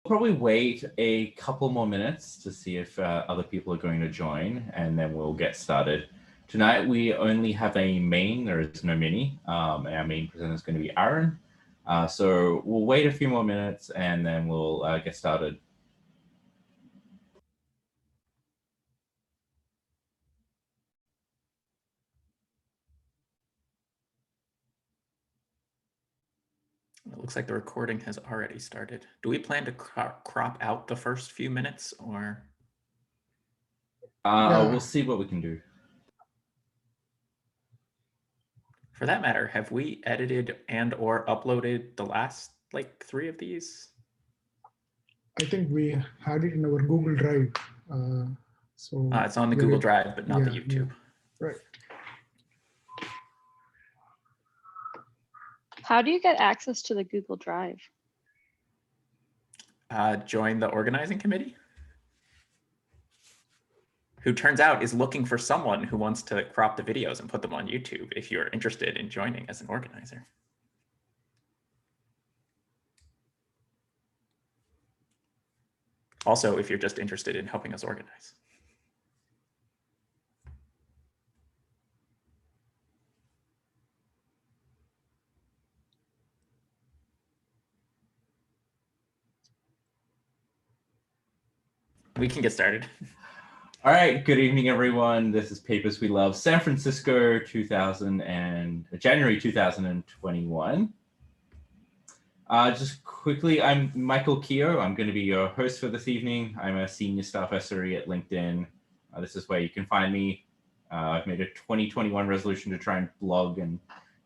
probably wait a couple more minutes to see if other people are going to join, and then we'll get started. Tonight, we only have a main, there is no mini. Our main presenter is going to be Aaron. So we'll wait a few more minutes and then we'll get started. It looks like the recording has already started. Do we plan to crop out the first few minutes, or? We'll see what we can do. For that matter, have we edited and or uploaded the last like 3 of these? I think we had it in our Google Drive. So it's on the Google Drive, but not the YouTube. Yeah. Right. How do you get access to the Google Drive? Join the organizing committee, who turns out is looking for someone who wants to crop the videos and put them on YouTube if you're interested in joining as an organizer. Also, if you're just interested in helping us organize. We can get started. All right, good evening, everyone. This is Papers We Love, San Francisco, January 2021. Just quickly, I'm Michael Keogh. I'm going to be your host for this evening. I'm a senior staff SRE at LinkedIn. This is where you can find me. I've made a 2021 resolution to try and blog and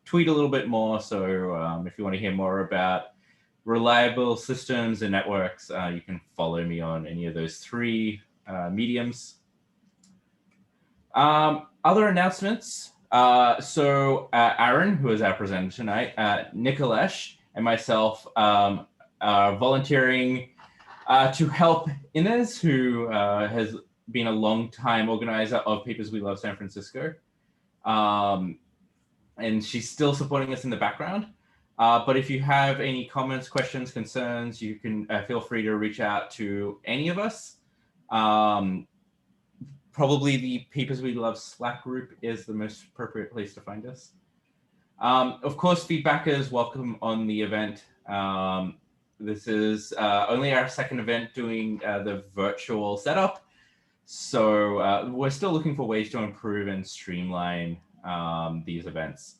tweet a little bit more. So if you want to hear more about reliable systems and networks, you can follow me on any of those 3 mediums. Other announcements. So Aaron, who is our presenter tonight, Nicolesh, and myself are volunteering to help Inez, who has been a long-time organizer of Papers We Love San Francisco. And she's still supporting us in the background. But if you have any comments, questions, concerns, you can feel free to reach out to any of us. Probably the Papers We Love Slack group is the most appropriate place to find us. Of course, feedback is welcome on the event. This is only our 2nd event doing the virtual setup. So we're still looking for ways to improve and streamline these events.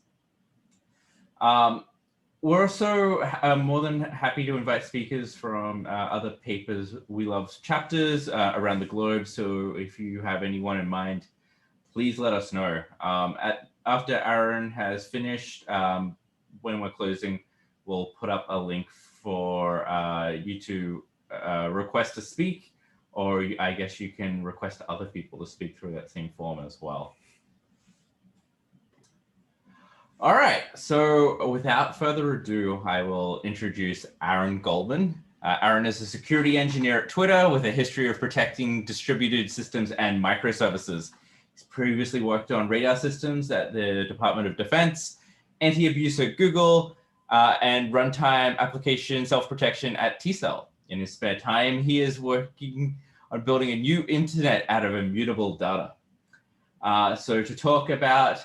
We're also more than happy to invite speakers from other Papers We Love chapters around the globe. So if you have anyone in mind, please let us know. After Aaron has finished, when we're closing, we'll put up a link for you to request to speak, or I guess you can request other people to speak through that same form as well. All right, so without further ado, I will introduce Aaron Goldman. Aaron is a security engineer at Twitter with a history of protecting distributed systems and microservices. He's previously worked on radar systems at the Department of Defense, anti-abuse at Google, and runtime application self-protection at T-Cell. In his spare time, he is working on building a new internet out of immutable data. So to talk about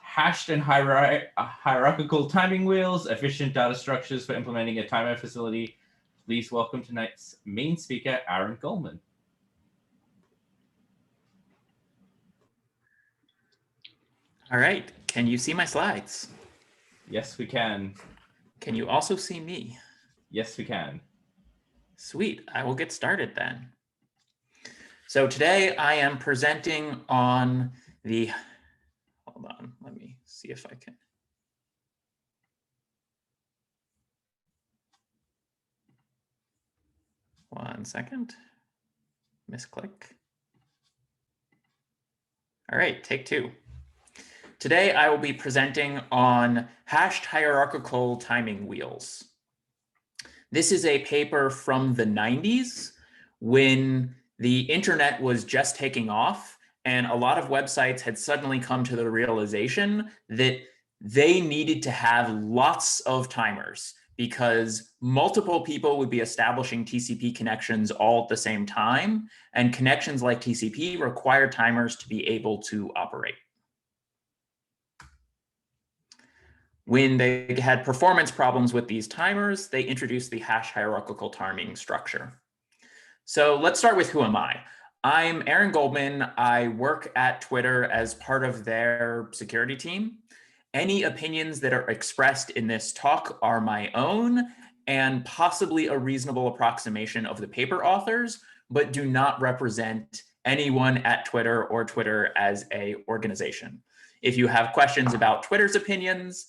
hashed and hierarchical timing wheels, efficient data structures for implementing a timer facility, please welcome tonight's main speaker, Aaron Goldman. All right, can you see my slides? Yes, we can. Can you also see me? Yes, we can. Sweet, I will get started then. So today I am presenting on the, hold on, let me see if I can. One second, misclick. All right, take 2. Today I will be presenting on hashed hierarchical timing wheels. This is a paper from the 90s when the internet was just taking off and a lot of websites had suddenly come to the realization that they needed to have lots of timers because multiple people would be establishing TCP connections all at the same time, and connections like TCP require timers to be able to operate. When they had performance problems with these timers, they introduced the hash hierarchical timing structure. So let's start with who am I? I'm Aaron Goldman. I work at Twitter as part of their security team. Any opinions that are expressed in this talk are my own and possibly a reasonable approximation of the paper authors, but do not represent anyone at Twitter or Twitter as an organization. If you have questions about Twitter's opinions,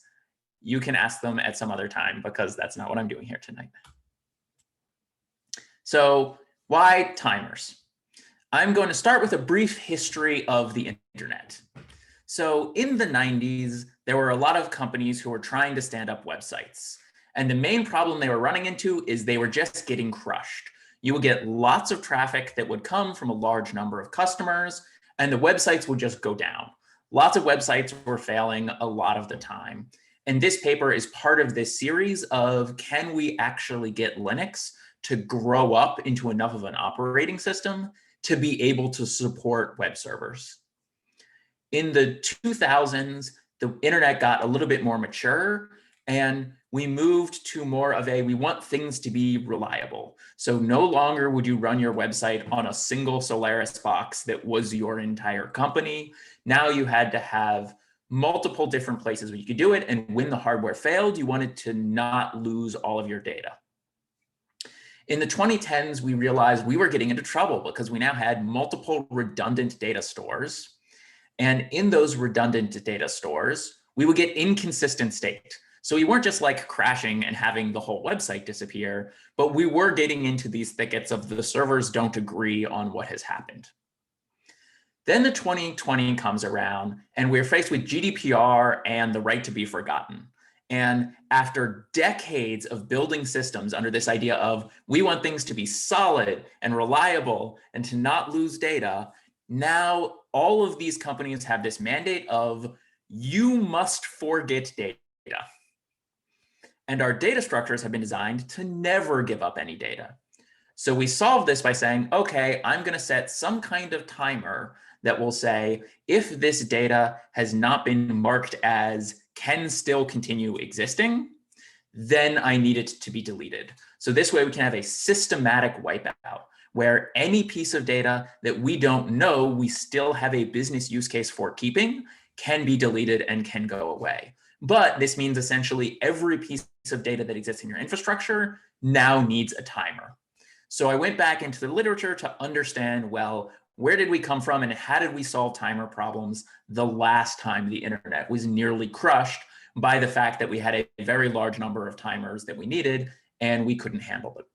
you can ask them at some other time, because that's not what I'm doing here tonight. So why timers? I'm going to start with a brief history of the internet. So in the 90s, there were a lot of companies who were trying to stand up websites. And the main problem they were running into is they were just getting crushed. You would get lots of traffic that would come from a large number of customers, and the websites would just go down. Lots of websites were failing a lot of the time. And this paper is part of this series of, can we actually get Linux to grow up into enough of an operating system to be able to support web servers? In the 2000s, the internet got a little bit more mature, and we moved to more of a, we want things to be reliable. So no longer would you run your website on a single Solaris box that was your entire company. Now you had to have multiple different places where you could do it. And when the hardware failed, you wanted to not lose all of your data. In the 2010s, we realized we were getting into trouble because we now had multiple redundant data stores. And in those redundant data stores, we would get inconsistent state. So we weren't just like crashing and having the whole website disappear, but we were getting into these thickets of the servers don't agree on what has happened. Then the 2020 comes around, and we're faced with GDPR and the right to be forgotten. And after decades of building systems under this idea of, we want things to be solid and reliable and to not lose data, now all of these companies have this mandate of, you must forget data. And our data structures have been designed to never give up any data. So we solve this by saying, okay, I'm going to set some kind of timer that will say, if this data has not been marked as can still continue existing, then I need it to be deleted. So this way we can have a systematic wipeout where any piece of data that we don't know we still have a business use case for keeping can be deleted and can go away. But this means essentially every piece of data that exists in your infrastructure now needs a timer. So I went back into the literature to understand, well, where did we come from and how did we solve timer problems the last time the internet was nearly crushed by the fact that we had a very large number of timers that we needed and we couldn't handle it.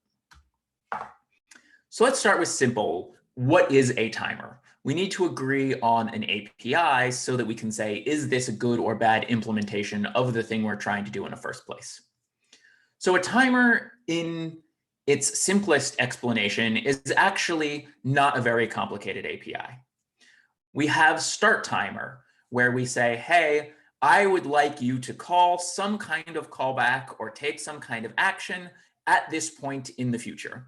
So let's start with simple. What is a timer? We need to agree on an API so that we can say, is this a good or bad implementation of the thing we're trying to do in the first place? So a timer, in its simplest explanation, is actually not a very complicated API. We have start timer, where we say, hey, I would like you to call some kind of callback or take some kind of action at this point in the future.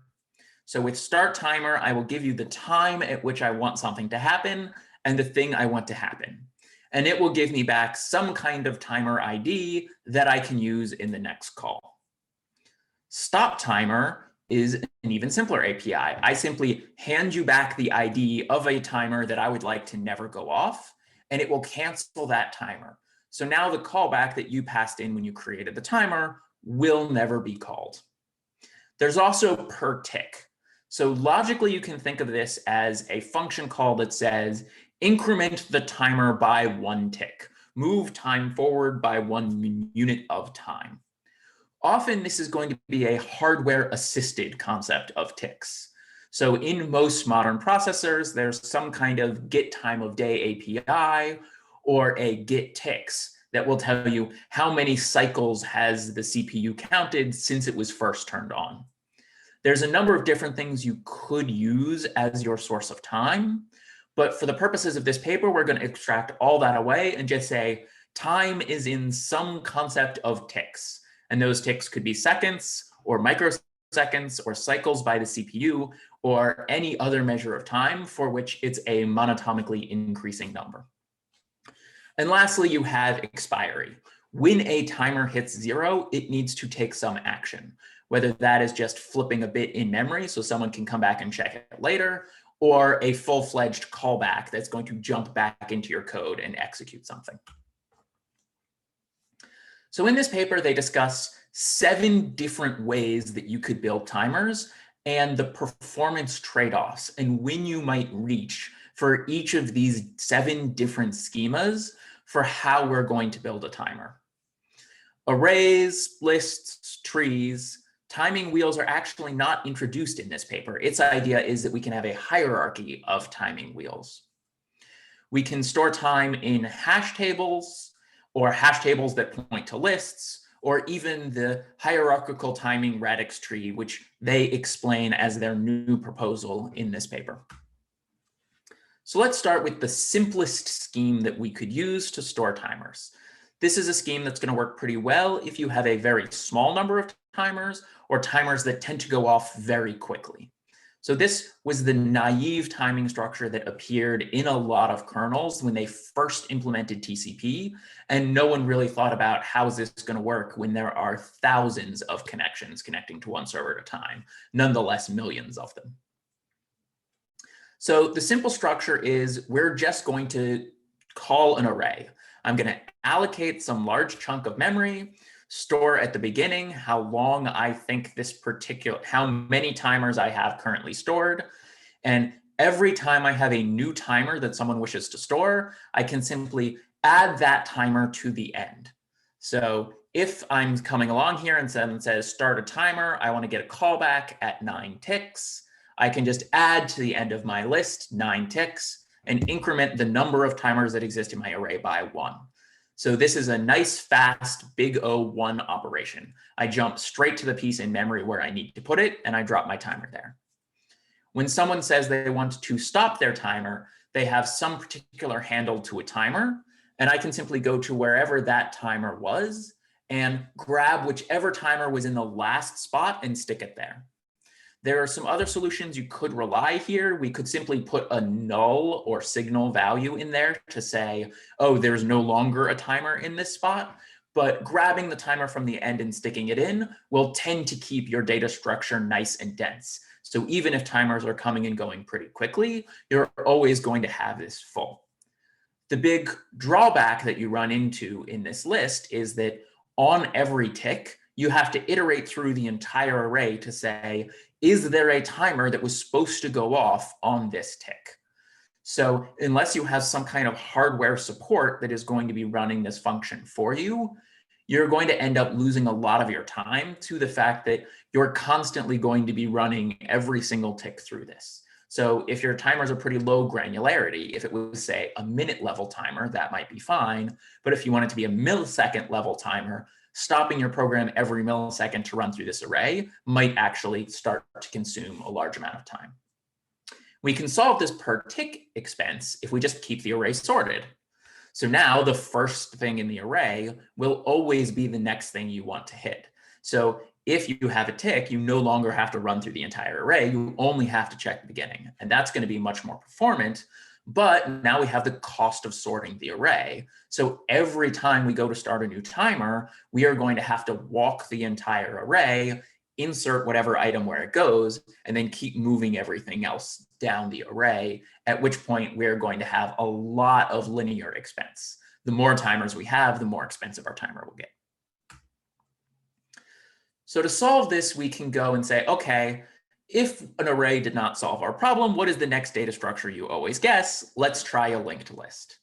So with start timer, I will give you the time at which I want something to happen and the thing I want to happen. And it will give me back some kind of timer ID that I can use in the next call. Stop timer is an even simpler API. I simply hand you back the ID of a timer that I would like to never go off, and it will cancel that timer. So now the callback that you passed in when you created the timer will never be called. There's also per tick. So logically, you can think of this as a function call that says, increment the timer by 1 tick, move time forward by 1 unit of time. Often this is going to be a hardware assisted concept of ticks. So in most modern processors, there's some kind of get time of day API or a get ticks that will tell you how many cycles has the CPU counted since it was first turned on. There's a number of different things you could use as your source of time, but for the purposes of this paper, we're going to extract all that away and just say time is in some concept of ticks. And those ticks could be seconds or microseconds or cycles by the CPU or any other measure of time for which it's a monotomically increasing number. And lastly, you have expiry. When a timer hits 0, it needs to take some action, whether that is just flipping a bit in memory so someone can come back and check it later, or a full-fledged callback that's going to jump back into your code and execute something. So in this paper, they discuss 7 different ways that you could build timers and the performance trade-offs and when you might reach for each of these 7 different schemas for how we're going to build a timer. Arrays, lists, trees, timing wheels are actually not introduced in this paper. Its idea is that we can have a hierarchy of timing wheels. We can store time in hash tables or hash tables that point to lists, or even the hierarchical timing radix tree, which they explain as their new proposal in this paper. So let's start with the simplest scheme that we could use to store timers. This is a scheme that's going to work pretty well if you have a very small number of timers or timers that tend to go off very quickly. So this was the naive timing structure that appeared in a lot of kernels when they first implemented TCP, and no one really thought about how is this going to work when there are thousands of connections connecting to one server at a time, nonetheless millions of them. So the simple structure is we're just going to call an array. I'm going to allocate some large chunk of memory, store at the beginning how long I think this particular, how many timers I have currently stored. And every time I have a new timer that someone wishes to store, I can simply add that timer to the end. So if I'm coming along here and someone says start a timer, I want to get a callback at 9 ticks, I can just add to the end of my list 9 ticks and increment the number of timers that exist in my array by 1. So this is a nice, fast, big O1 operation. I jump straight to the piece in memory where I need to put it, and I drop my timer there. When someone says they want to stop their timer, they have some particular handle to a timer, and I can simply go to wherever that timer was and grab whichever timer was in the last spot and stick it there. There are some other solutions you could rely here. We could simply put a null or signal value in there to say, oh, there's no longer a timer in this spot. But grabbing the timer from the end and sticking it in will tend to keep your data structure nice and dense. So even if timers are coming and going pretty quickly, you're always going to have this full. The big drawback that you run into in this list is that on every tick, you have to iterate through the entire array to say, is there a timer that was supposed to go off on this tick? So unless you have some kind of hardware support that is going to be running this function for you, you're going to end up losing a lot of your time to the fact that you're constantly going to be running every single tick through this. So if your timers are pretty low granularity, if it was, say, a minute level timer, that might be fine. But if you want it to be a millisecond level timer, stopping your program every millisecond to run through this array might actually start to consume a large amount of time. We can solve this per tick expense if we just keep the array sorted. So now the first thing in the array will always be the next thing you want to hit. So if you have a tick, you no longer have to run through the entire array. You only have to check the beginning. And that's going to be much more performant. But now we have the cost of sorting the array. So every time we go to start a new timer, we are going to have to walk the entire array, insert whatever item where it goes, and then keep moving everything else down the array, at which point we're going to have a lot of linear expense. The more timers we have, the more expensive our timer will get. So to solve this, we can go and say, okay, if an array did not solve our problem, what is the next data structure you always guess? Let's try a linked list.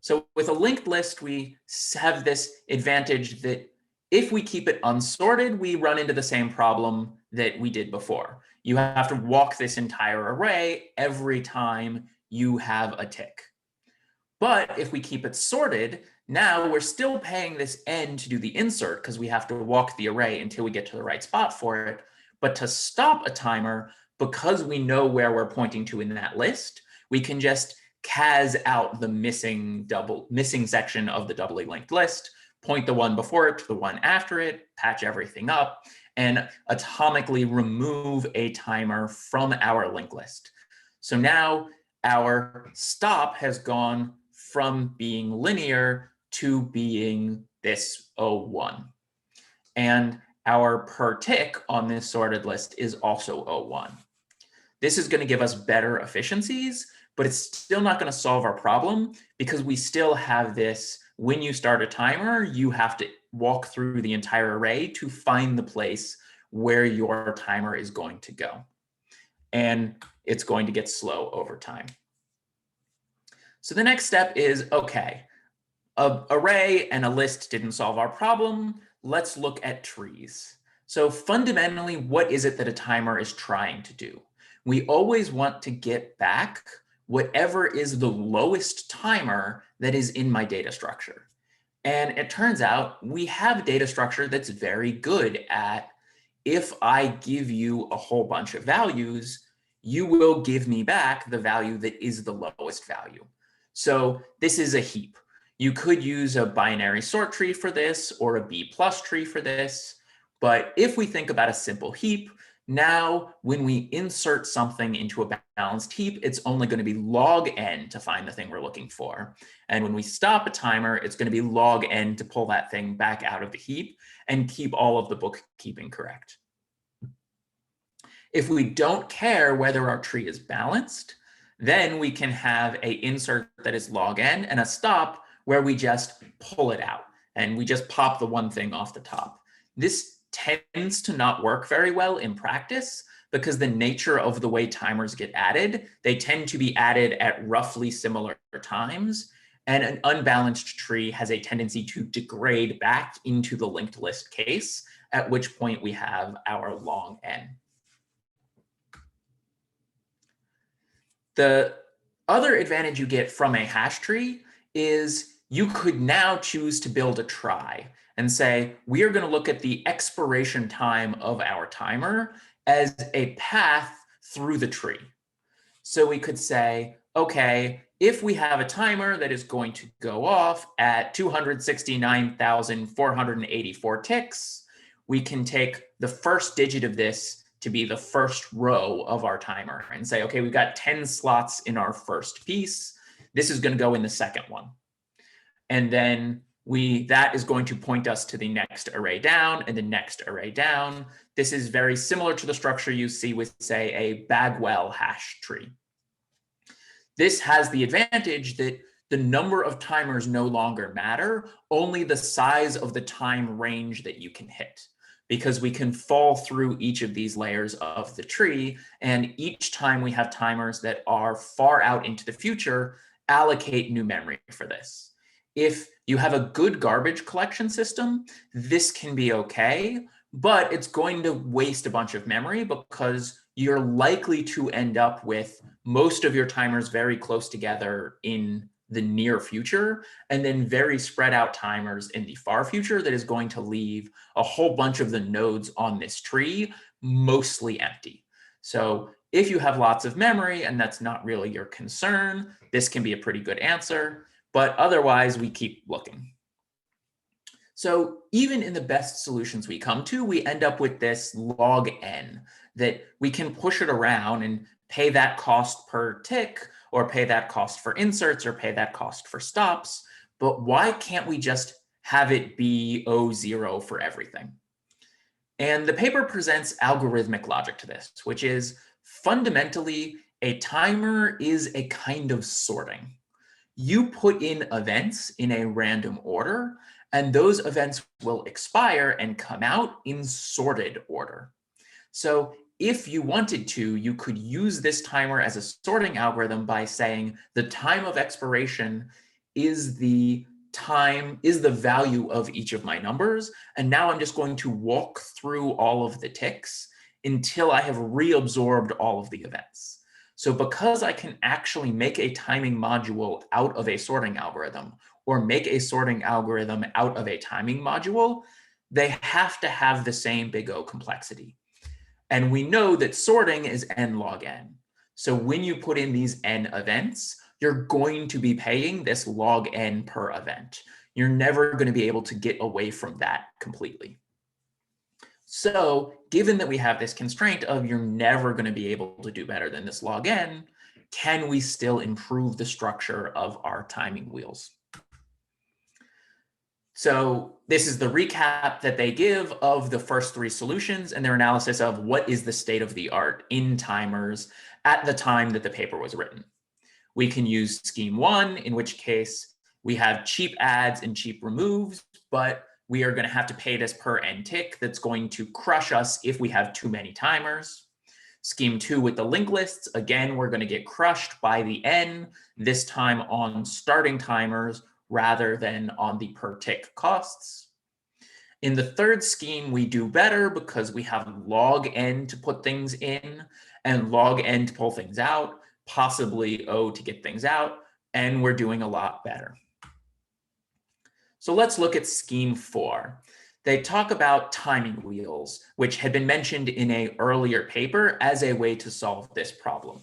So with a linked list, we have this advantage that if we keep it unsorted, we run into the same problem that we did before. You have to walk this entire array every time you have a tick. But if we keep it sorted, now we're still paying this n to do the insert because we have to walk the array until we get to the right spot for it. But to stop a timer, because we know where we're pointing to in that list, we can just cas out the missing section of the doubly linked list, point the one before it to the one after it, patch everything up, and atomically remove a timer from our linked list. So now our stop has gone from being linear to being this 01. And our per tick on this sorted list is also 01. This is going to give us better efficiencies, but it's still not going to solve our problem because we still have this, when you start a timer, you have to walk through the entire array to find the place where your timer is going to go. And it's going to get slow over time. So the next step is, okay, an array and a list didn't solve our problem. Let's look at trees. So fundamentally, what is it that a timer is trying to do? We always want to get back whatever is the lowest timer that is in my data structure. And it turns out we have a data structure that's very good at, if I give you a whole bunch of values, you will give me back the value that is the lowest value. So this is a heap. You could use a binary sort tree for this or a B+ tree for this. But if we think about a simple heap, now when we insert something into a balanced heap, it's only going to be log n to find the thing we're looking for. And when we stop a timer, it's going to be log n to pull that thing back out of the heap and keep all of the bookkeeping correct. If we don't care whether our tree is balanced, then we can have an insert that is log n and a stop where we just pull it out and we just pop the one thing off the top. This tends to not work very well in practice because the nature of the way timers get added, they tend to be added at roughly similar times. And an unbalanced tree has a tendency to degrade back into the linked list case, at which point we have our long n. The other advantage you get from a hash tree is you could now choose to build a trie and say, we are going to look at the expiration time of our timer as a path through the tree. So we could say, okay, if we have a timer that is going to go off at 269,484 ticks, we can take the first digit of this to be the first row of our timer and say, okay, we've got 10 slots in our first piece. This is going to go in the second one. And then that is going to point us to the next array down and the next array down. This is very similar to the structure you see with, say, a Bagwell hash tree. This has the advantage that the number of timers no longer matter, only the size of the time range that you can hit, because we can fall through each of these layers of the tree. And each time we have timers that are far out into the future, allocate new memory for this. If you have a good garbage collection system, this can be okay, but it's going to waste a bunch of memory because you're likely to end up with most of your timers very close together in the near future, and then very spread out timers in the far future that is going to leave a whole bunch of the nodes on this tree mostly empty. So if you have lots of memory and that's not really your concern, this can be a pretty good answer. But otherwise, we keep looking. So even in the best solutions we come to, we end up with this log n that we can push it around and pay that cost per tick, or pay that cost for inserts, or pay that cost for stops. But why can't we just have it be 0 for everything? And the paper presents algorithmic logic to this, which is fundamentally a timer is a kind of sorting. You put in events in a random order, and those events will expire and come out in sorted order. So if you wanted to, you could use this timer as a sorting algorithm by saying the time of expiration is the value of each of my numbers. And now I'm just going to walk through all of the ticks until I have reabsorbed all of the events. So because I can actually make a timing module out of a sorting algorithm, or make a sorting algorithm out of a timing module, they have to have the same big O complexity. And we know that sorting is n log n. So when you put in these n events, you're going to be paying this log n per event. You're never going to be able to get away from that completely. So given that we have this constraint of you're never going to be able to do better than this log n, can we still improve the structure of our timing wheels? So this is the recap that they give of the first three solutions and their analysis of what is the state of the art in timers at the time that the paper was written. We can use scheme 1, in which case we have cheap adds and cheap removes, but we are going to have to pay this per n tick that's going to crush us if we have too many timers. Scheme 2 with the linked lists, again, we're going to get crushed by the n, this time on starting timers rather than on the per tick costs. In the third scheme, we do better because we have log n to put things in and log n to pull things out, possibly O to get things out, and we're doing a lot better. So let's look at scheme 4. They talk about timing wheels, which had been mentioned in an earlier paper as a way to solve this problem.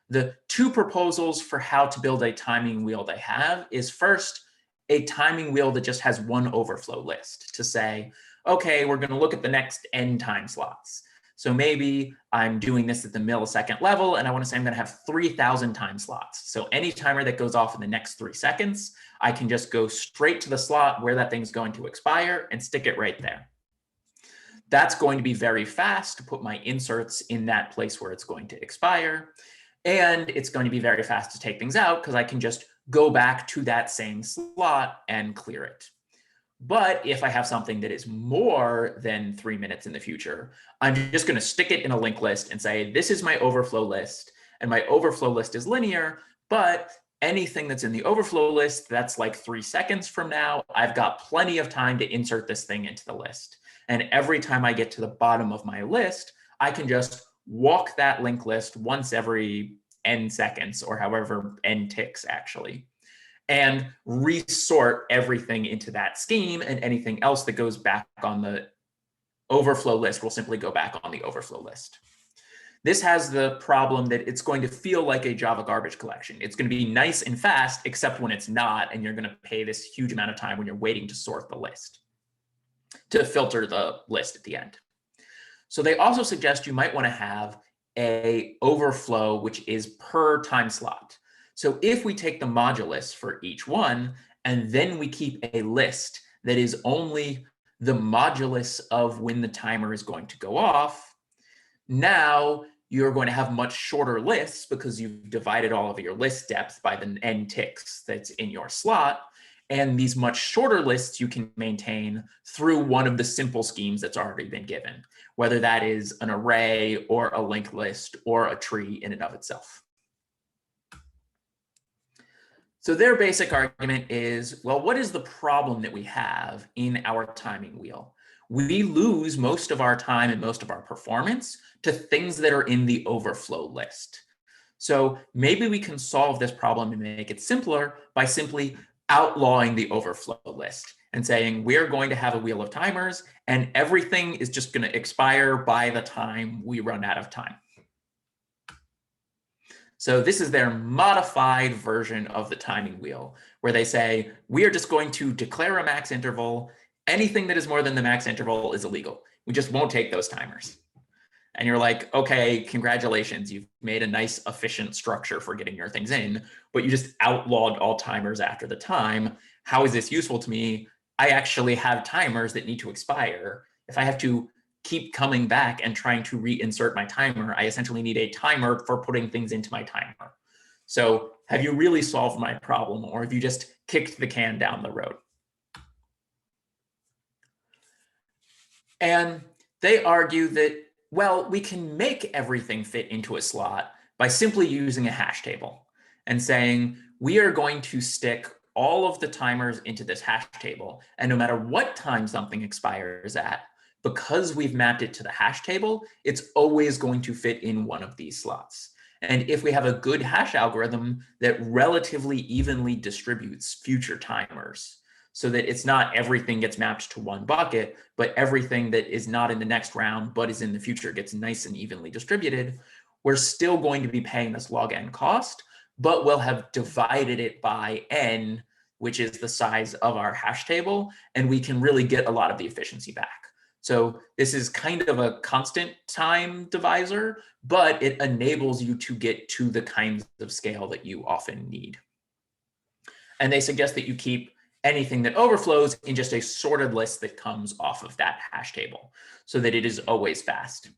The two proposals for how to build a timing wheel they have is first, a timing wheel that just has one overflow list to say, okay, we're going to look at the next n time slots. So maybe I'm doing this at the millisecond level, and I want to say I'm going to have 3,000 time slots. So any timer that goes off in the next 3 seconds, I can just go straight to the slot where that thing's going to expire and stick it right there. That's going to be very fast to put my inserts in that place where it's going to expire. And it's going to be very fast to take things out because I can just go back to that same slot and clear it. But if I have something that is more than 3 minutes in the future, I'm just going to stick it in a linked list and say, this is my overflow list. And my overflow list is linear, but anything that's in the overflow list, that's like 3 seconds from now, I've got plenty of time to insert this thing into the list. And every time I get to the bottom of my list, I can just walk that linked list once every n seconds, or however n ticks actually, and resort everything into that scheme, and anything else that goes back on the overflow list will simply go back on the overflow list. This has the problem that it's going to feel like a Java garbage collection. It's going to be nice and fast, except when it's not, and you're going to pay this huge amount of time when you're waiting to sort the list, to filter the list at the end. So they also suggest you might want to have a overflow, which is per time slot. So if we take the modulus for each one, and then we keep a list that is only the modulus of when the timer is going to go off, now you're going to have much shorter lists because you've divided all of your list depth by the n ticks that's in your slot. And these much shorter lists you can maintain through one of the simple schemes that's already been given, whether that is an array or a linked list or a tree in and of itself. So their basic argument is, well, what is the problem that we have in our timing wheel? We lose most of our time and most of our performance to things that are in the overflow list. So maybe we can solve this problem and make it simpler by simply outlawing the overflow list and saying we're going to have a wheel of timers and everything is just going to expire by the time we run out of time. So this is their modified version of the timing wheel, where they say, we are just going to declare a max interval. Anything that is more than the max interval is illegal. We just won't take those timers. And you're like, okay, congratulations. You've made a nice, efficient structure for getting your things in, but you just outlawed all timers after the time. How is this useful to me? I actually have timers that need to expire. If I have to keep coming back and trying to reinsert my timer, I essentially need a timer for putting things into my timer. So have you really solved my problem, or have you just kicked the can down the road? And they argue that, well, we can make everything fit into a slot by simply using a hash table and saying, we are going to stick all of the timers into this hash table. And no matter what time something expires at, because we've mapped it to the hash table, it's always going to fit in one of these slots. And if we have a good hash algorithm that relatively evenly distributes future timers, so that it's not everything gets mapped to one bucket, but everything that is not in the next round, but is in the future gets nice and evenly distributed, we're still going to be paying this log n cost, but we'll have divided it by n which is the size of our hash table, and we can really get a lot of the efficiency back. So this is kind of a constant time divisor, but it enables you to get to the kinds of scale that you often need. And they suggest that you keep anything that overflows in just a sorted list that comes off of that hash table so that it is always fast.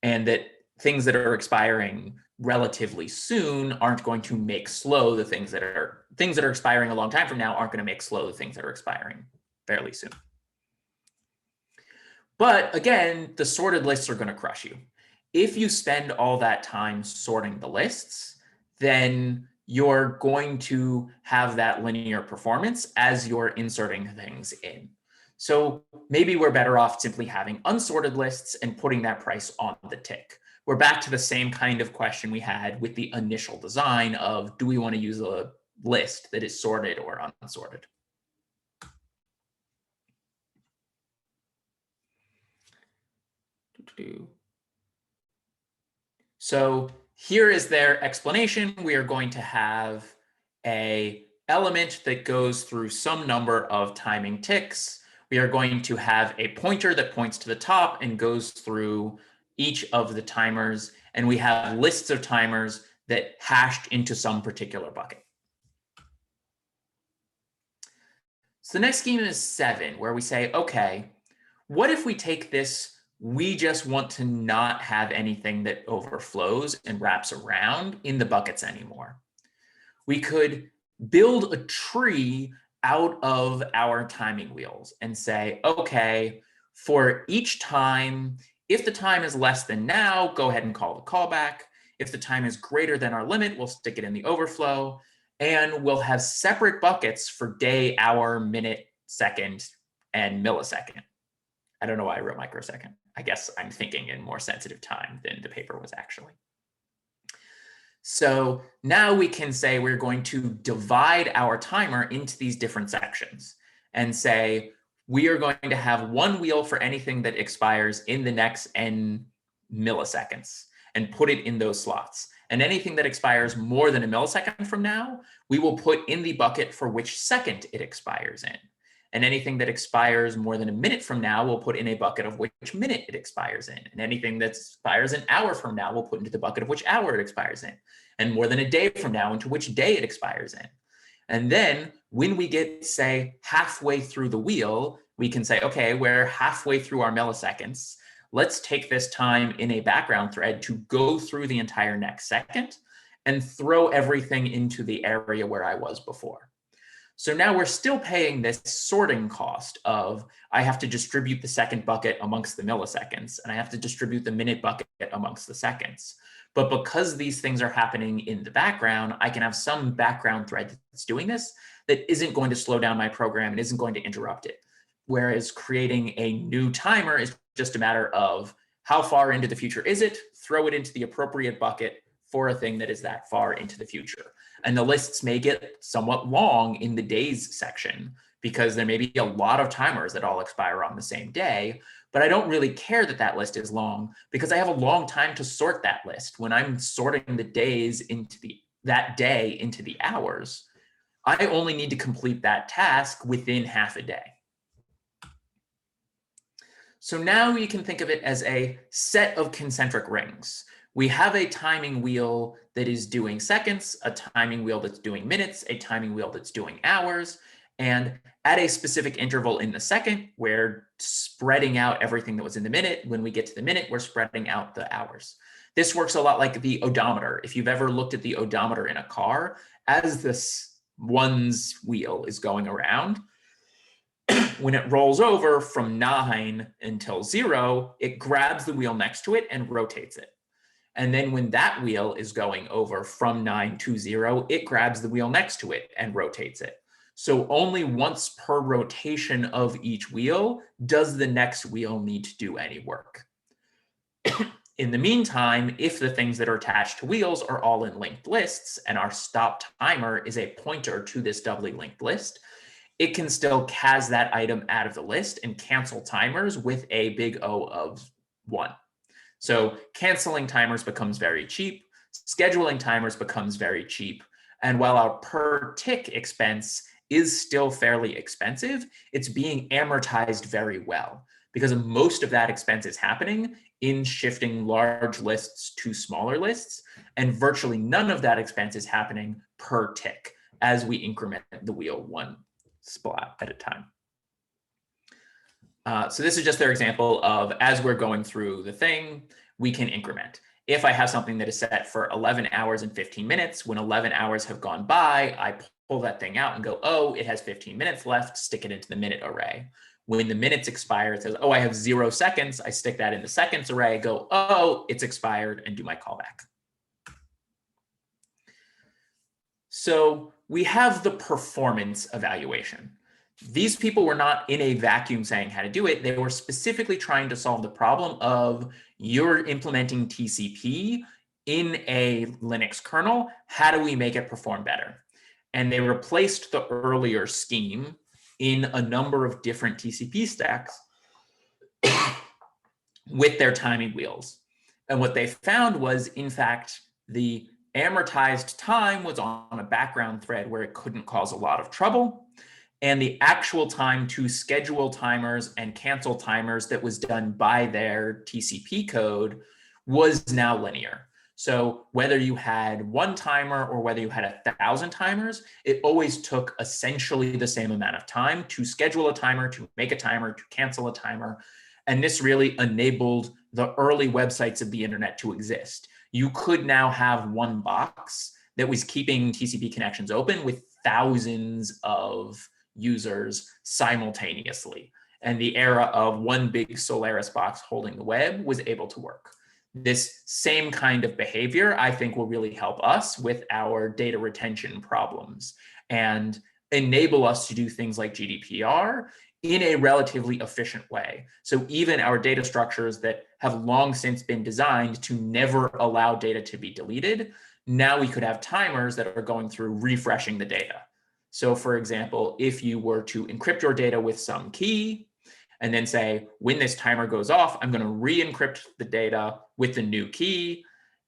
And that things that are expiring relatively soon aren't going to make slow the things that are expiring a long time from now aren't going to make slow the things that are expiring fairly soon. But again, the sorted lists are going to crush you. If you spend all that time sorting the lists, then you're going to have that linear performance as you're inserting things in. So maybe we're better off simply having unsorted lists and putting that price on the tick. We're back to the same kind of question we had with the initial design of, do we want to use a list that is sorted or unsorted? So here is their explanation. We are going to have an element that goes through some number of timing ticks. We are going to have a pointer that points to the top and goes through each of the timers. And we have lists of timers that hashed into some particular bucket. So the next scheme is 7, where we say, okay, what if we take this, we just want to not have anything that overflows and wraps around in the buckets anymore. We could build a tree out of our timing wheels and say, okay, for each time, if the time is less than now, go ahead and call the callback. If the time is greater than our limit, we'll stick it in the overflow. And we'll have separate buckets for day, hour, minute, second, and millisecond. I don't know why I wrote microsecond. I guess I'm thinking in more sensitive time than the paper was actually. So now we can say we're going to divide our timer into these different sections and say, we are going to have one wheel for anything that expires in the next n milliseconds and put it in those slots. And anything that expires more than a millisecond from now, we will put in the bucket for which second it expires in. And anything that expires more than a minute from now, we'll put in a bucket of which minute it expires in. And anything that expires an hour from now, we'll put into the bucket of which hour it expires in. And more than a day from now, into which day it expires in. And then when we get, say, halfway through the wheel, we can say, okay, we're halfway through our milliseconds. Let's take this time in a background thread to go through the entire next second and throw everything into the area where I was before. So now we're still paying this sorting cost of, I have to distribute the second bucket amongst the milliseconds, and I have to distribute the minute bucket amongst the seconds. But because these things are happening in the background, I can have some background thread that's doing this that isn't going to slow down my program and isn't going to interrupt it. Whereas creating a new timer is just a matter of how far into the future is it, throw it into the appropriate bucket for a thing that is that far into the future. And the lists may get somewhat long in the days section because there may be a lot of timers that all expire on the same day, but I don't really care that that list is long because I have a long time to sort that list. When I'm sorting the days into that day into the hours, I only need to complete that task within half a day. So now you can think of it as a set of concentric rings. We have a timing wheel that is doing seconds, a timing wheel that's doing minutes, a timing wheel that's doing hours, and at a specific interval in the second, we're spreading out everything that was in the minute. When we get to the minute, we're spreading out the hours. This works a lot like the odometer. If you've ever looked at the odometer in a car, as this one's wheel is going around, when it rolls over from 9 until 0, it grabs the wheel next to it and rotates it. And then when that wheel is going over from 9 to 0, it grabs the wheel next to it and rotates it. So only once per rotation of each wheel does the next wheel need to do any work. In the meantime, if the things that are attached to wheels are all in linked lists and our stop timer is a pointer to this doubly linked list, it can still cas that item out of the list and cancel timers with a big O of 1. So canceling timers becomes very cheap. Scheduling timers becomes very cheap. And while our per tick expense is still fairly expensive, it's being amortized very well because most of that expense is happening in shifting large lists to smaller lists, and virtually none of that expense is happening per tick as we increment the wheel one splat at a time. So this is just their example of, as we're going through the thing, we can increment. If I have something that is set for 11 hours and 15 minutes, when 11 hours have gone by, I pull that thing out and go, oh, it has 15 minutes left, stick it into the minute array. When the minutes expire, it says, oh, I have 0 seconds. I stick that in the seconds array, go, oh, it's expired, and do my callback. So we have the performance evaluation. These people were not in a vacuum saying how to do it. They were specifically trying to solve the problem of, you're implementing TCP in a Linux kernel. How do we make it perform better? And they replaced the earlier scheme in a number of different TCP stacks with their timing wheels. And what they found was, in fact, the amortized time was on a background thread where it couldn't cause a lot of trouble. And the actual time to schedule timers and cancel timers that was done by their TCP code was now linear. So whether you had 1 timer or whether you had 1,000 timers, it always took essentially the same amount of time to schedule a timer, to make a timer, to cancel a timer. And this really enabled the early websites of the internet to exist. You could now have one box that was keeping TCP connections open with thousands of users simultaneously. And the era of one big Solaris box holding the web was able to work. This same kind of behavior, I think, will really help us with our data retention problems and enable us to do things like GDPR in a relatively efficient way. So even our data structures that have long since been designed to never allow data to be deleted, now we could have timers that are going through refreshing the data. So for example, if you were to encrypt your data with some key, and then say, when this timer goes off, I'm going to re-encrypt the data with the new key,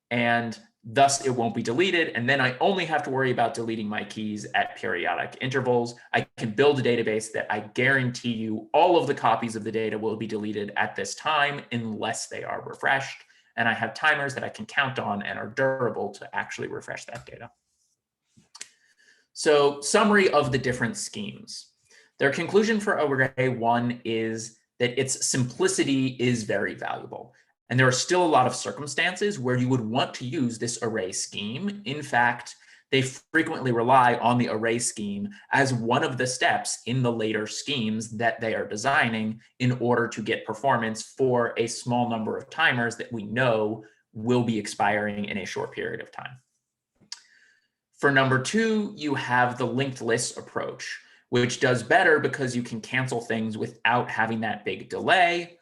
and thus it won't be deleted. And then I only have to worry about deleting my keys at periodic intervals. I can build a database that I guarantee you all of the copies of the data will be deleted at this time unless they are refreshed. And I have timers that I can count on and are durable to actually refresh that data. So summary of the different schemes. Their conclusion for array 1 is that its simplicity is very valuable. And there are still a lot of circumstances where you would want to use this array scheme. In fact, they frequently rely on the array scheme as one of the steps in the later schemes that they are designing in order to get performance for a small number of timers that we know will be expiring in a short period of time. For number 2, you have the linked list approach, which does better because you can cancel things without having that big delay.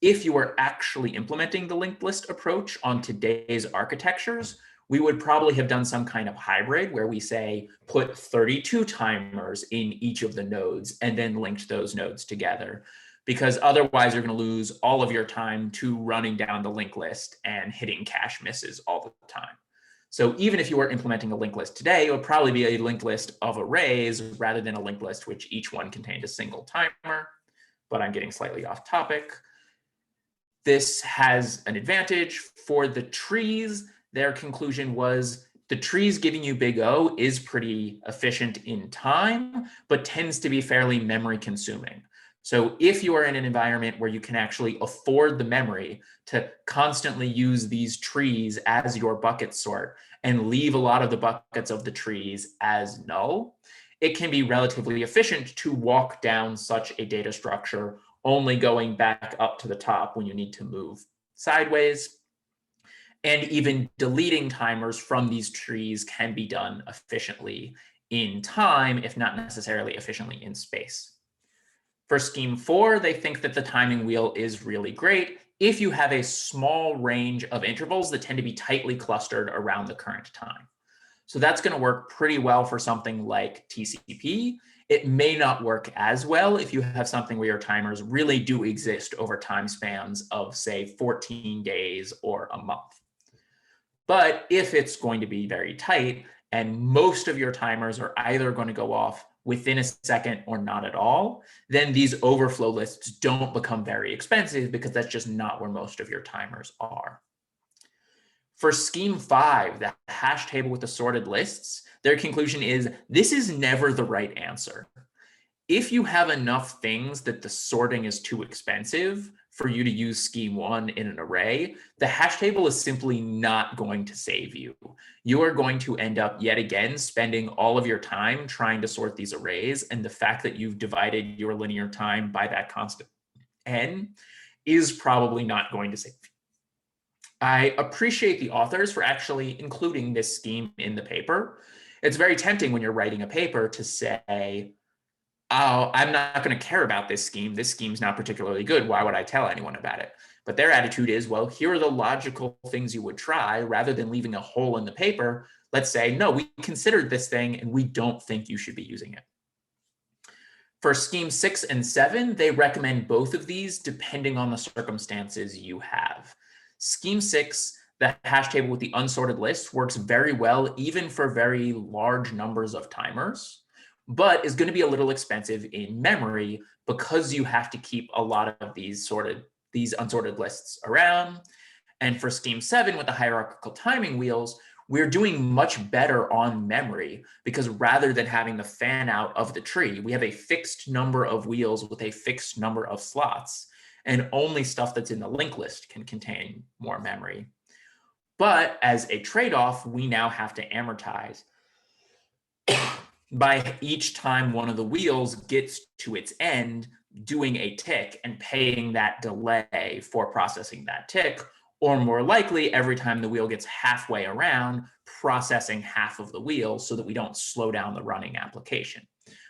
If you were actually implementing the linked list approach on today's architectures, we would probably have done some kind of hybrid where we say, put 32 timers in each of the nodes and then linked those nodes together. Because otherwise you're going to lose all of your time to running down the linked list and hitting cache misses all the time. So even if you were implementing a linked list today, it would probably be a linked list of arrays rather than a linked list which each one contained a single timer. But I'm getting slightly off topic. This has an advantage for the trees. Their conclusion was the trees giving you big O is pretty efficient in time, but tends to be fairly memory consuming. So if you are in an environment where you can actually afford the memory to constantly use these trees as your bucket sort and leave a lot of the buckets of the trees as null, it can be relatively efficient to walk down such a data structure, only going back up to the top when you need to move sideways. And even deleting timers from these trees can be done efficiently in time, if not necessarily efficiently in space. For scheme 4, they think that the timing wheel is really great if you have a small range of intervals that tend to be tightly clustered around the current time. So that's going to work pretty well for something like TCP. It may not work as well if you have something where your timers really do exist over time spans of, say, 14 days or a month. But if it's going to be very tight and most of your timers are either going to go off within a second or not at all, then these overflow lists don't become very expensive because that's just not where most of your timers are. For scheme 5, the hash table with assorted lists, their conclusion is this is never the right answer. If you have enough things that the sorting is too expensive for you to use scheme 1 in an array, the hash table is simply not going to save you. You are going to end up yet again spending all of your time trying to sort these arrays, and the fact that you've divided your linear time by that constant n is probably not going to save you. I appreciate the authors for actually including this scheme in the paper. It's very tempting when you're writing a paper to say, oh, I'm not going to care about this scheme. This scheme's not particularly good. Why would I tell anyone about it? But their attitude is, well, here are the logical things you would try. Rather than leaving a hole in the paper, let's say, no, we considered this thing and we don't think you should be using it. For scheme 6 and 7, they recommend both of these depending on the circumstances you have. Scheme 6, the hash table with the unsorted lists, works very well even for very large numbers of timers, but is going to be a little expensive in memory because you have to keep a lot of these unsorted lists around. And for scheme 7 with the hierarchical timing wheels, we're doing much better on memory because rather than having the fan out of the tree, we have a fixed number of wheels with a fixed number of slots, and only stuff that's in the linked list can contain more memory. But as a trade-off, we now have to amortize by each time one of the wheels gets to its end, doing a tick and paying that delay for processing that tick, or more likely, every time the wheel gets halfway around, processing half of the wheel so that we don't slow down the running application.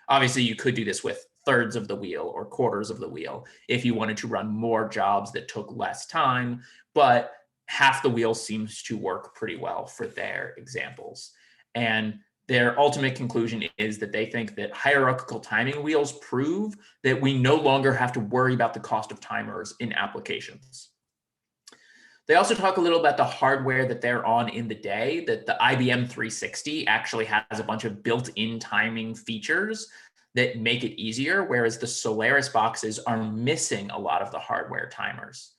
Obviously, you could do this with thirds of the wheel or quarters of the wheel if you wanted to run more jobs that took less time, but half the wheel seems to work pretty well for their examples. And their ultimate conclusion is that they think that hierarchical timing wheels prove that we no longer have to worry about the cost of timers in applications. They also talk a little about the hardware that they're on in the day, that the IBM 360 actually has a bunch of built-in timing features that make it easier, whereas the Solaris boxes are missing a lot of the hardware timers.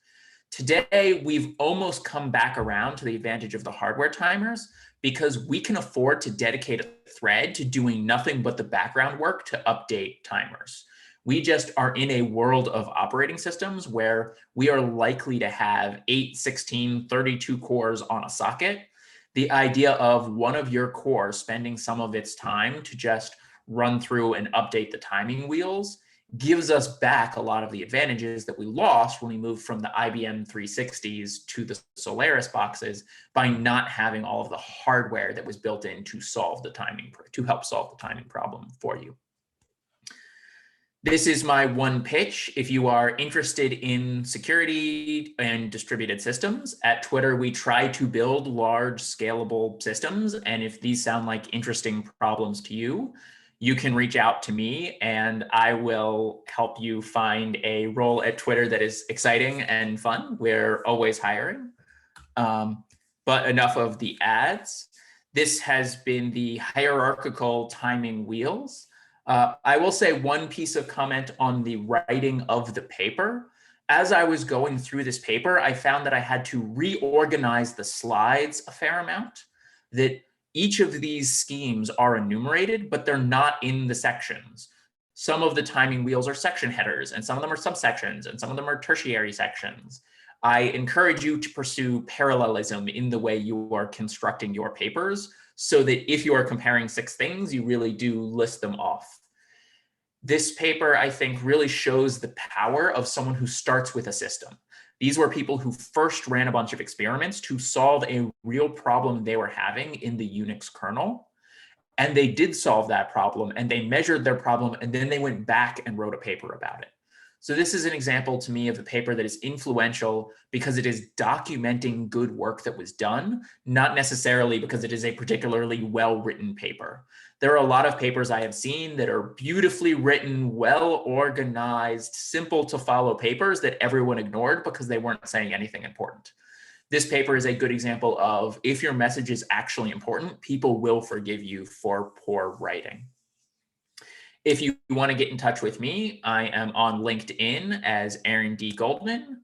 Today, we've almost come back around to the advantage of the hardware timers because we can afford to dedicate a thread to doing nothing but the background work to update timers. We just are in a world of operating systems where we are likely to have 8, 16, 32 cores on a socket. The idea of one of your cores spending some of its time to just run through and update the timing wheels gives us back a lot of the advantages that we lost when we moved from the IBM 360s to the Solaris boxes by not having all of the hardware that was built in to solve the timing, to help solve the timing problem for you. This is my one pitch. If you are interested in security and distributed systems, at Twitter, we try to build large scalable systems. And if these sound like interesting problems to you, you can reach out to me and I will help you find a role at Twitter that is exciting and fun. We're always hiring. But enough of the ads. This has been the hierarchical timing wheels. I will say one piece of comment on the writing of the paper. As I was going through this paper, I found that I had to reorganize the slides a fair amount, that each of these schemes are enumerated, but they're not in the sections. Some of the timing wheels are section headers, and some of them are subsections, and some of them are tertiary sections. I encourage you to pursue parallelism in the way you are constructing your papers, so that if you are comparing 6 things, you really do list them off. This paper, I think, really shows the power of someone who starts with a system. These were people who first ran a bunch of experiments to solve a real problem they were having in the Unix kernel. And they did solve that problem, and they measured their problem, and then they went back and wrote a paper about it. So this is an example to me of a paper that is influential because it is documenting good work that was done, not necessarily because it is a particularly well-written paper. There are a lot of papers I have seen that are beautifully written, well-organized, simple to follow papers that everyone ignored because they weren't saying anything important. This paper is a good example of if your message is actually important, people will forgive you for poor writing. If you want to get in touch with me, I am on LinkedIn as Aaron D. Goldman.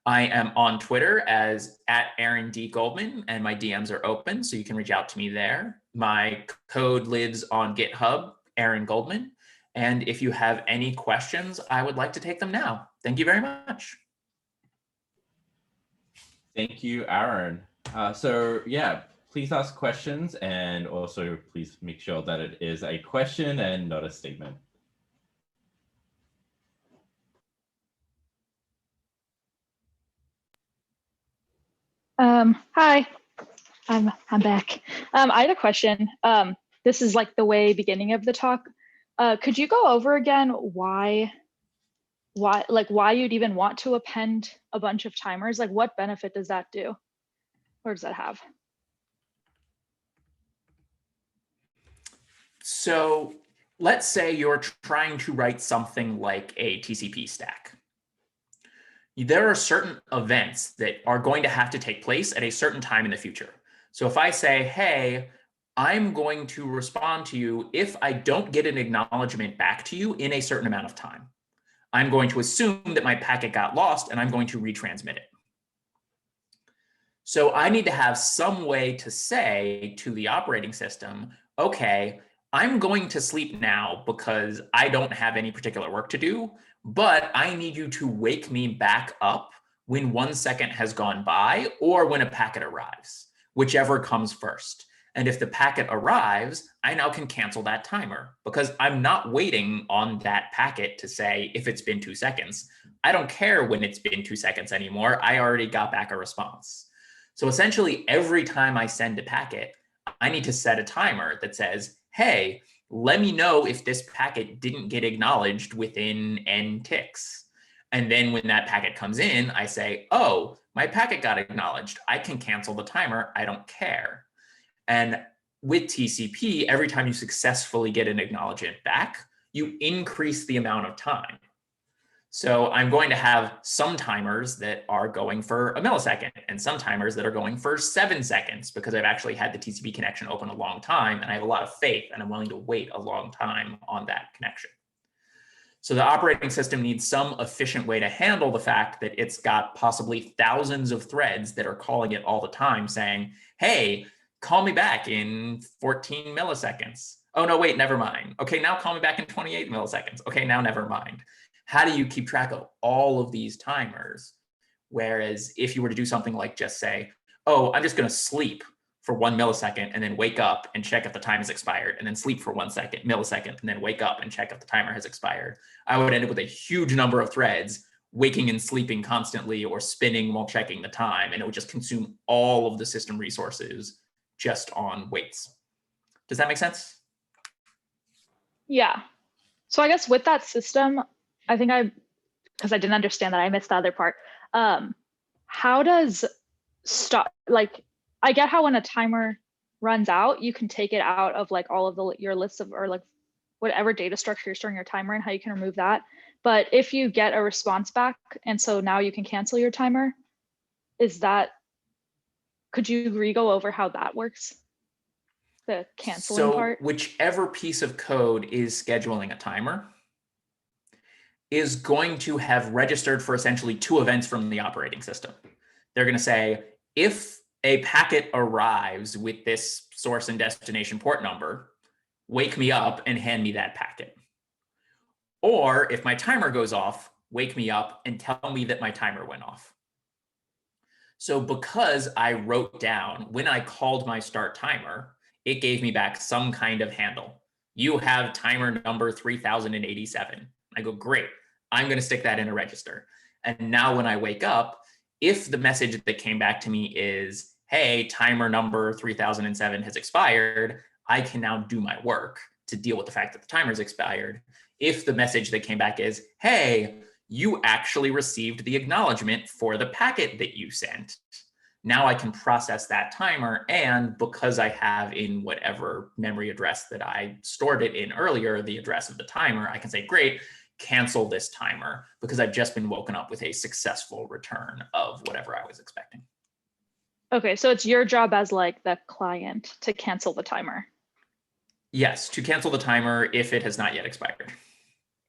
I am on Twitter as @Aaron D. Goldman, and my DMs are open, so you can reach out to me there. My code lives on GitHub, Aaron Goldman. And if you have any questions, I would like to take them now. Thank you very much. Thank you, Aaron. So yeah, please ask questions, and also please make sure that it is a question and not a statement. Hi, I'm back. I had a question. This is like the way beginning of the talk. Could you go over again why you'd even want to append a bunch of timers? Like, what benefit does that do, or does that have? So let's say you're trying to write something like a TCP stack. There are certain events that are going to have to take place at a certain time in the future. So if I say, hey, I'm going to respond to you if I don't get an acknowledgement back to you in a certain amount of time, I'm going to assume that my packet got lost and I'm going to retransmit it. So I need to have some way to say to the operating system, okay, I'm going to sleep now because I don't have any particular work to do, but I need you to wake me back up when 1 second has gone by or when a packet arrives, whichever comes first. And if the packet arrives, I now can cancel that timer because I'm not waiting on that packet to say if it's been 2 seconds. I don't care when it's been 2 seconds anymore. I already got back a response. So essentially, every time I send a packet, I need to set a timer that says, hey, let me know if this packet didn't get acknowledged within n ticks. And then when that packet comes in, I say, oh, my packet got acknowledged. I can cancel the timer. I don't care. And with TCP, every time you successfully get an acknowledgement back, you increase the amount of time. So I'm going to have some timers that are going for a millisecond and some timers that are going for 7 seconds because I've actually had the TCP connection open a long time and I have a lot of faith and I'm willing to wait a long time on that connection. So the operating system needs some efficient way to handle the fact that it's got possibly thousands of threads that are calling it all the time saying, hey, call me back in 14 milliseconds. Oh, no, wait, never mind. Okay, now call me back in 28 milliseconds. Okay, now never mind. How do you keep track of all of these timers? Whereas if you were to do something like just say, oh, I'm just going to sleep for 1 millisecond and then wake up and check if the time has expired, and then sleep for 1 millisecond, and then wake up and check if the timer has expired, I would end up with a huge number of threads waking and sleeping constantly or spinning while checking the time, and it would just consume all of the system resources just on waits. Does that make sense? Yeah. So I guess with that system, I think because I didn't understand that, I missed the other part. How does stop, like, I get how when a timer runs out, you can take it out of like all of your lists of, or like whatever data structure you're storing your timer in, how you can remove that. But if you get a response back, and so now you can cancel your timer, could you go over how that works? The canceling part? So whichever piece of code is scheduling a timer is going to have registered for essentially 2 events from the operating system. They're going to say, if a packet arrives with this source and destination port number, wake me up and hand me that packet. Or if my timer goes off, wake me up and tell me that my timer went off. So because I wrote down when I called my start timer, it gave me back some kind of handle. You have timer number 3087. I go, great. I'm going to stick that in a register. And now when I wake up, if the message that came back to me is, hey, timer number 3007 has expired, I can now do my work to deal with the fact that the timer's expired. If the message that came back is, hey, you actually received the acknowledgement for the packet that you sent, now I can process that timer. And because I have in whatever memory address that I stored it in earlier, the address of the timer, I can say, great, cancel this timer because I've just been woken up with a successful return of whatever I was expecting. Okay, so it's your job as like the client to cancel the timer. Yes, to cancel the timer if it has not yet expired.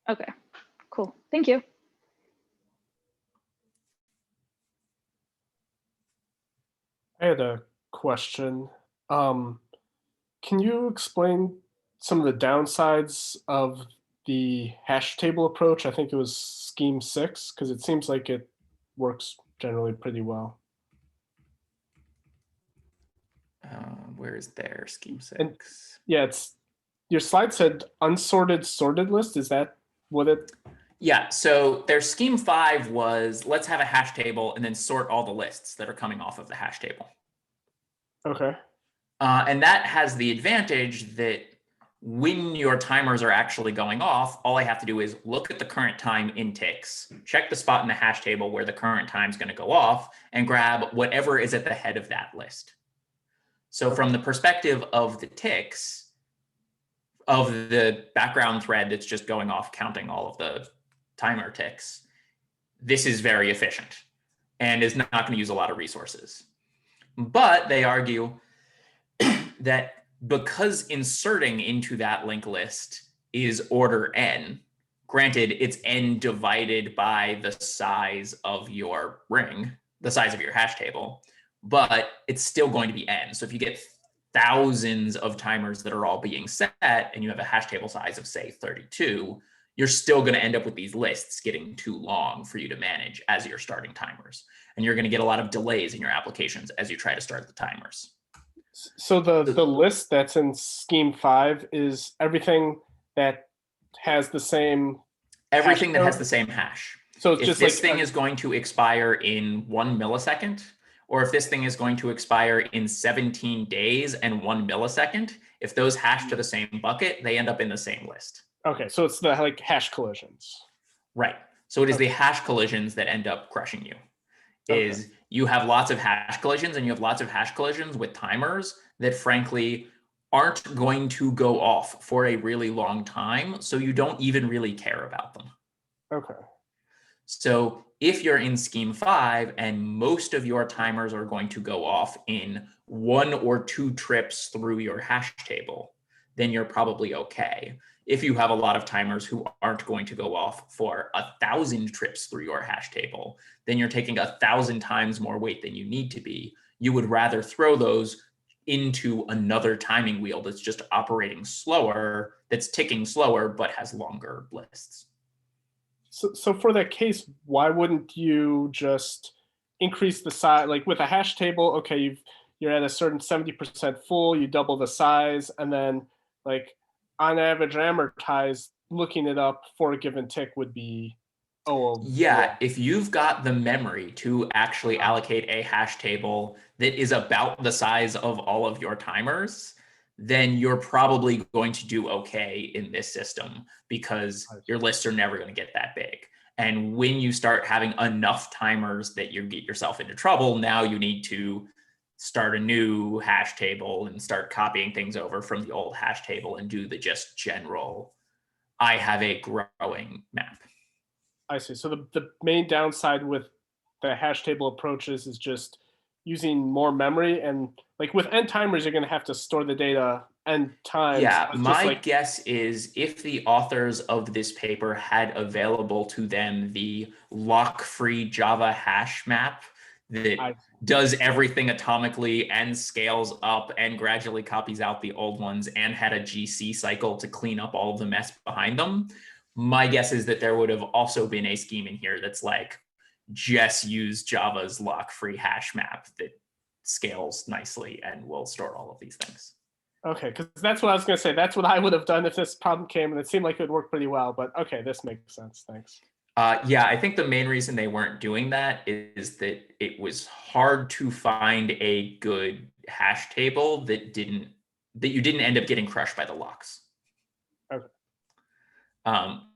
Okay, cool. Thank you. I had a question. Can you explain some of the downsides of the hash table approach? I think it was scheme 6, because it seems like it works generally pretty well. Where is their scheme 6? And yeah, it's your slide said unsorted sorted list. Is that what it? Yeah, so their scheme 5 was let's have a hash table and then sort all the lists that are coming off of the hash table. Okay. And that has the advantage that when your timers are actually going off, all I have to do is look at the current time in ticks, check the spot in the hash table where the current time is going to go off, and grab whatever is at the head of that list. So from the perspective of the ticks, of the background thread that's just going off counting all of the timer ticks, this is very efficient and is not going to use a lot of resources. But they argue that because inserting into that linked list is order n, granted it's n divided by the size of your ring, the size of your hash table, but it's still going to be n. So if you get thousands of timers that are all being set and you have a hash table size of say 32, you're still going to end up with these lists getting too long for you to manage as you're starting timers. And you're going to get a lot of delays in your applications as you try to start the timers. So the list that's in scheme 5 is everything that has the same. Everything that has the same hash. So it's if just this like thing is going to expire in 1 millisecond, or if this thing is going to expire in 17 days and 1 millisecond, if those hash to the same bucket, they end up in the same list. Okay, so it's the like hash collisions. Right. So it is the hash collisions that end up crushing you. Is Okay. you have lots of hash collisions and you have lots of hash collisions with timers that frankly aren't going to go off for a really long time. So you don't even really care about them. Okay. So if you're in scheme 5 and most of your timers are going to go off in 1 or 2 trips through your hash table, then you're probably okay. If you have a lot of timers who aren't going to go off for 1,000 trips through your hash table, then you're taking 1,000 times more weight than you need to be. You would rather throw those into another timing wheel that's just operating slower, that's ticking slower, but has longer lists. So for that case, why wouldn't you just increase the size? Like with a hash table, okay, you're at a certain 70% full, you double the size, and then like on average amortized, looking it up for a given tick would be, yeah, if you've got the memory to actually allocate a hash table that is about the size of all of your timers, then you're probably going to do okay in this system because your lists are never going to get that big. And when you start having enough timers that you get yourself into trouble, now you need to start a new hash table and start copying things over from the old hash table and do the just general, I have a growing map. I see. So the main downside with the hash table approaches is just using more memory, and like with n timers, you're going to have to store the data n times. Yeah, my guess is if the authors of this paper had available to them the lock-free Java hash map that does everything atomically and scales up and gradually copies out the old ones and had a GC cycle to clean up all of the mess behind them, my guess is that there would have also been a scheme in here that's like, just use Java's lock-free hash map that scales nicely and will store all of these things. Okay, because that's what I was going to say. That's what I would have done if this problem came, and it seemed like it would work pretty well. But okay, this makes sense. Thanks. Yeah, I think the main reason they weren't doing that is that it was hard to find a good hash table that you didn't end up getting crushed by the locks. Okay.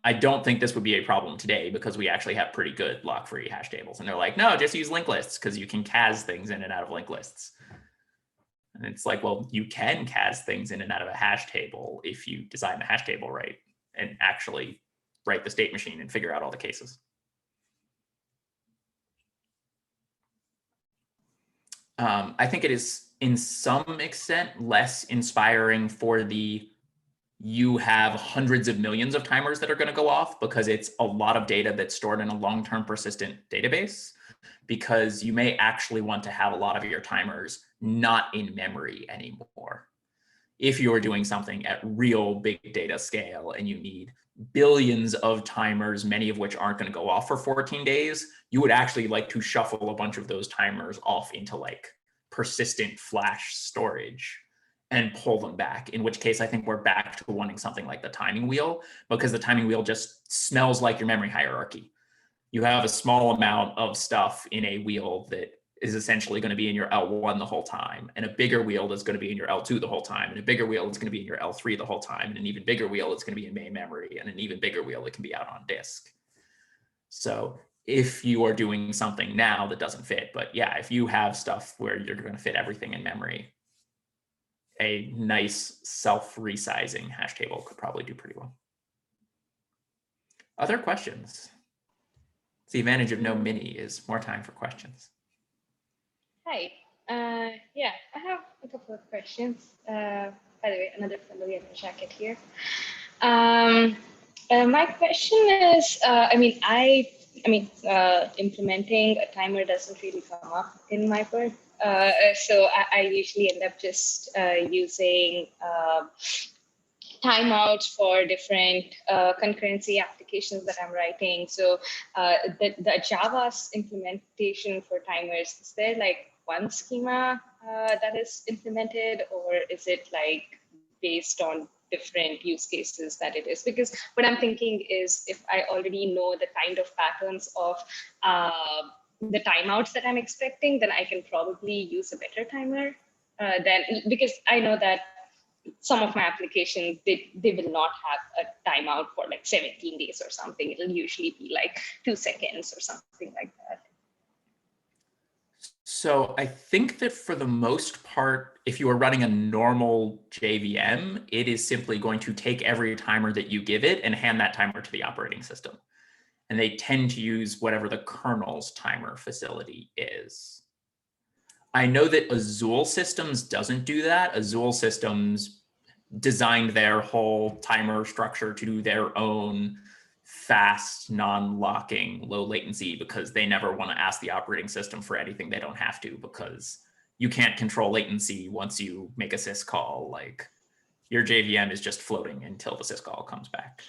I don't think this would be a problem today because we actually have pretty good lock-free hash tables. And they're like, no, just use linked lists because you can CAS things in and out of linked lists. And it's like, well, you can CAS things in and out of a hash table if you design the hash table right and actually write the state machine and figure out all the cases. I think it is, in some extent, less inspiring for the you have hundreds of millions of timers that are going to go off because it's a lot of data that's stored in a long-term persistent database, because you may actually want to have a lot of your timers not in memory anymore. If you're doing something at real big data scale and you need billions of timers, many of which aren't going to go off for 14 days, you would actually like to shuffle a bunch of those timers off into like persistent flash storage and pull them back, in which case I think we're back to wanting something like the timing wheel, because the timing wheel just smells like your memory hierarchy. You have a small amount of stuff in a wheel that is essentially going to be in your L1 the whole time, and a bigger wheel that's going to be in your L2 the whole time, and a bigger wheel that's going to be in your L3 the whole time, and an even bigger wheel that's going to be in main memory, and an even bigger wheel that can be out on disk. So if you are doing something now that doesn't fit, but yeah, if you have stuff where you're going to fit everything in memory, a nice self-resizing hash table could probably do pretty well. Other questions? The advantage of no mini is more time for questions. Hi. Yeah, I have a couple of questions. By the way, another familiar jacket here. My question is, implementing a timer doesn't really come up in my work. So I usually end up just using timeouts for different concurrency applications that I'm writing. So the Java's implementation for timers, is there like one schema that is implemented, or is it like based on different use cases that it is? Because what I'm thinking is, if I already know the kind of patterns of the timeouts that I'm expecting, then I can probably use a better timer. Because I know that some of my applications, they will not have a timeout for like 17 days or something. It'll usually be like 2 seconds or something like that. So I think that for the most part, if you are running a normal JVM, it is simply going to take every timer that you give it and hand that timer to the operating system. And they tend to use whatever the kernel's timer facility is. I know that Azul Systems doesn't do that. Azul Systems designed their whole timer structure to do their own fast, non-locking, low latency, because they never want to ask the operating system for anything they don't have to, because you can't control latency once you make a syscall. Like, your JVM is just floating until the syscall comes back.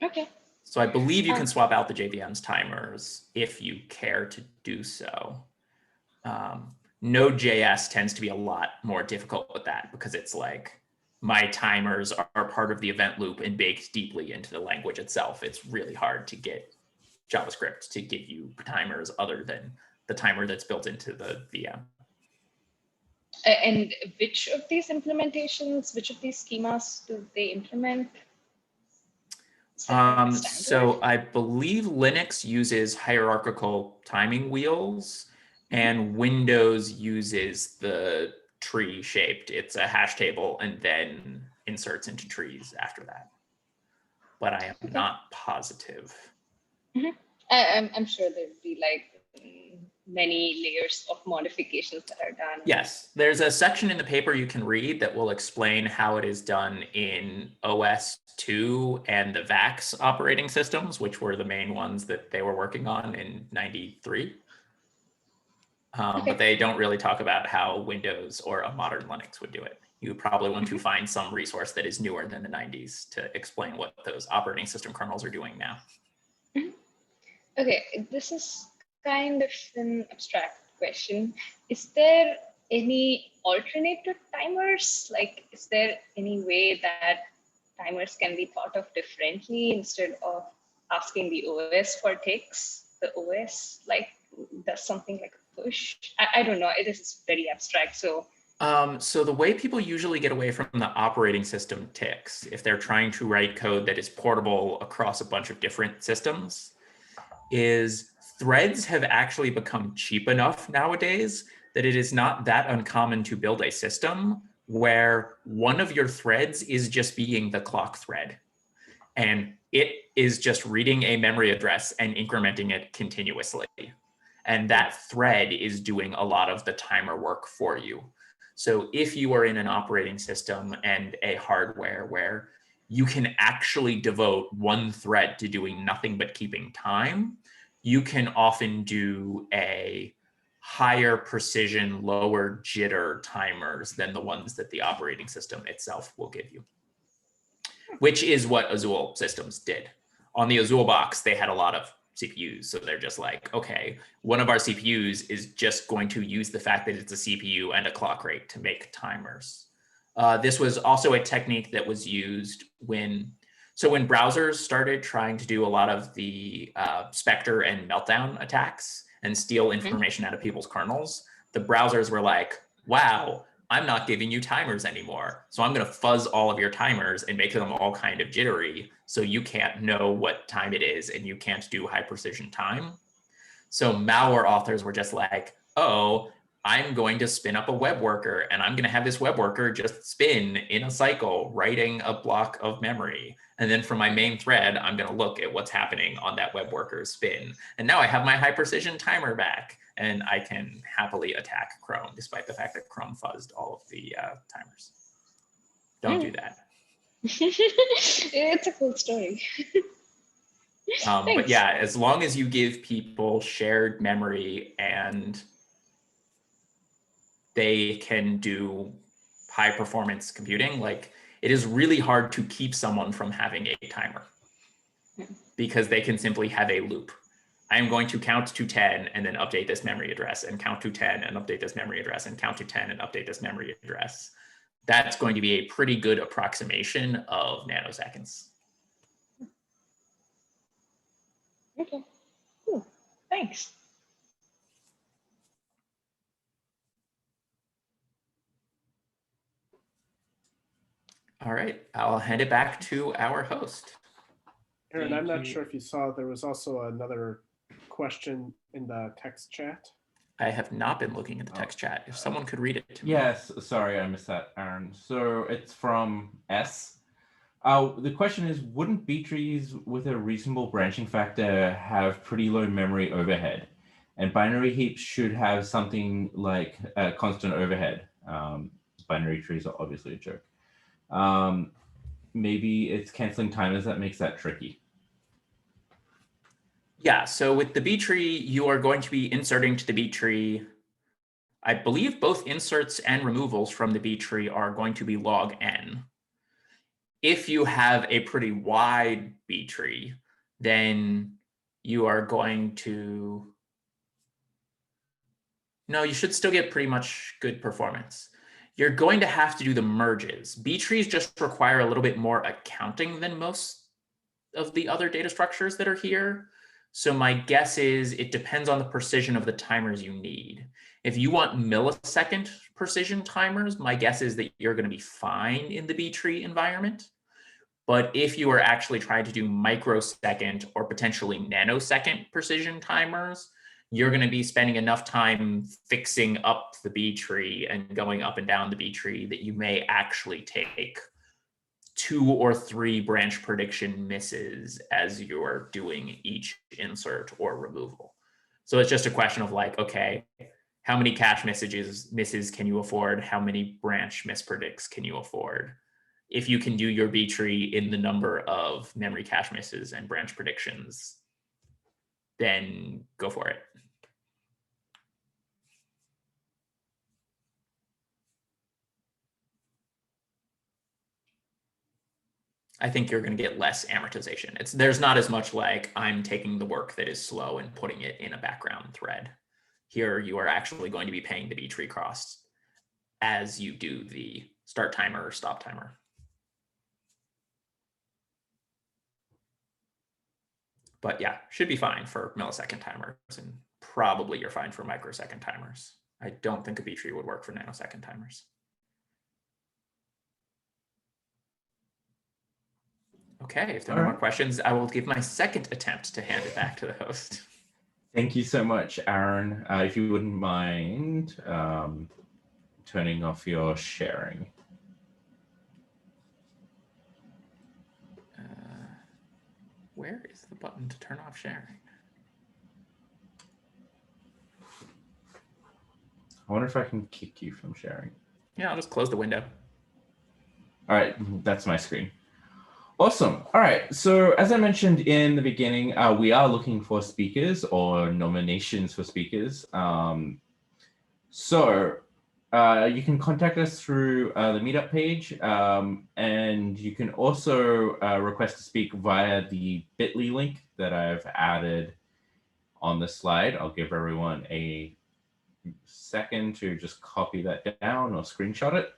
Okay. So I believe you can swap out the JVM's timers if you care to do so. Node.js tends to be a lot more difficult with that, because it's like, my timers are part of the event loop and baked deeply into the language itself. It's really hard to get JavaScript to give you timers other than the timer that's built into the VM. And which of these implementations, which of these schemas do they implement? So I believe Linux uses hierarchical timing wheels, and Windows uses the tree shaped. It's a hash table and then inserts into trees after that. But I am not positive. Mm-hmm. I'm sure there'd be like many layers of modifications that are done. Yes, there's a section in the paper you can read that will explain how it is done in OS 2 and the VAX operating systems, which were the main ones that they were working on in '93. But they don't really talk about how Windows or a modern Linux would do it. You probably want to find some resource that is newer than the 90s to explain what those operating system kernels are doing now. Okay, this is kind of an abstract question. Is there any alternative timers? Like, is there any way that timers can be thought of differently instead of asking the OS for ticks? The OS like does something like a push. I don't know. This is very abstract. So so the way people usually get away from the operating system ticks, if they're trying to write code that is portable across a bunch of different systems, is threads have actually become cheap enough nowadays that it is not that uncommon to build a system where one of your threads is just being the clock thread. And it is just reading a memory address and incrementing it continuously. And that thread is doing a lot of the timer work for you. So if you are in an operating system and a hardware where you can actually devote one thread to doing nothing but keeping time, you can often do a higher precision, lower jitter timers than the ones that the operating system itself will give you, which is what Azul systems did. On the Azul box, they had a lot of CPUs. So they're just like, okay, one of our CPUs is just going to use the fact that it's a CPU and a clock rate to make timers. This was also a technique that was used when browsers started trying to do a lot of the Spectre and Meltdown attacks and steal information out of people's kernels, the browsers were like, wow, I'm not giving you timers anymore. So I'm going to fuzz all of your timers and make them all kind of jittery so you can't know what time it is and you can't do high precision time. So malware authors were just like, oh, I'm going to spin up a web worker and I'm going to have this web worker just spin in a cycle, writing a block of memory. And then from my main thread, I'm going to look at what's happening on that web worker's spin. And now I have my high precision timer back and I can happily attack Chrome, despite the fact that Chrome fuzzed all of the timers. Don't do that. It's a cool story. But yeah, as long as you give people shared memory and they can do high performance computing, like it is really hard to keep someone from having a timer because they can simply have a loop. I am going to count to 10 and then update this memory address and count to 10 and update this memory address and count to 10 and update this memory address. That's going to be a pretty good approximation of nanoseconds. Okay, cool, thanks. All right, I'll hand it back to our host. Aaron, I'm not sure if you saw, there was also another question in the text chat. I have not been looking at the text chat. If someone could read it to me. Yes, sorry, I missed that, Aaron. So it's from S. The question is, wouldn't B trees with a reasonable branching factor have pretty low memory overhead? And binary heaps should have something like a constant overhead. Binary trees are obviously a joke. Maybe it's canceling timers that makes that tricky. Yeah, so with the B tree, you are going to be inserting to the B tree. I believe both inserts and removals from the B tree are going to be log n. If you have a pretty wide B tree, then you are going to, no, you should still get pretty much good performance. You're going to have to do the merges. B trees just require a little bit more accounting than most of the other data structures that are here. So my guess is it depends on the precision of the timers you need. If you want millisecond precision timers, my guess is that you're going to be fine in the B tree environment. But if you are actually trying to do microsecond or potentially nanosecond precision timers, you're going to be spending enough time fixing up the B tree and going up and down the B tree that you may actually take 2 or 3 branch prediction misses as you're doing each insert or removal. So it's just a question of like, okay, how many cache misses can you afford? How many branch mispredicts can you afford? If you can do your B tree in the number of memory cache misses and branch predictions, then go for it. I think you're going to get less amortization. There's not as much like I'm taking the work that is slow and putting it in a background thread. Here, you are actually going to be paying the B tree costs as you do the start timer or stop timer. But yeah, should be fine for millisecond timers, and probably you're fine for microsecond timers. I don't think a B tree would work for nanosecond timers. Okay, if there are no more questions, I will give my second attempt to hand it back to the host. Thank you so much, Aaron. If you wouldn't mind turning off your sharing. Where is the button to turn off sharing? I wonder if I can kick you from sharing. Yeah, I'll just close the window. All right, that's my screen. Awesome. All right. So as I mentioned in the beginning, we are looking for speakers or nominations for speakers. You can contact us through the Meetup page, and you can also request to speak via the bit.ly link that I've added on the slide. I'll give everyone a second to just copy that down or screenshot it.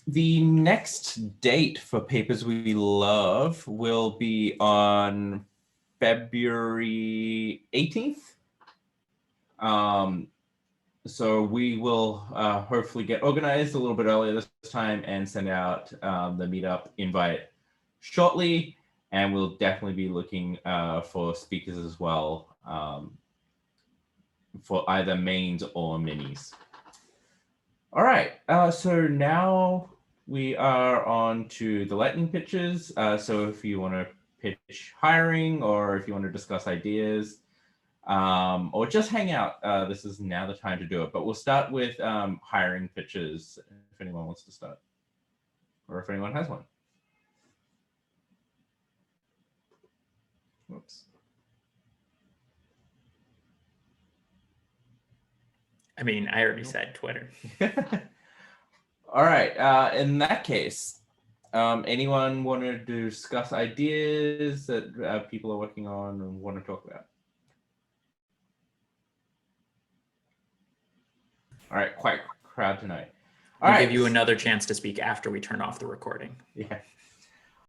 The next date for Papers We Love will be on February 18th. So we will hopefully get organized a little bit earlier this time and send out the meetup invite shortly. And we'll definitely be looking for speakers as well for either mains or minis. All right, so now we are on to the lightning pitches. So if you want to pitch hiring or if you want to discuss ideas or just hang out, this is now the time to do it. But we'll start with hiring pitches if anyone wants to start or if anyone has one. Whoops. I mean, I already said Twitter. All right, in that case, anyone want to discuss ideas that people are working on and want to talk about? All right, quiet crowd tonight. All We'll right. give you another chance to speak after we turn off the recording. Yeah.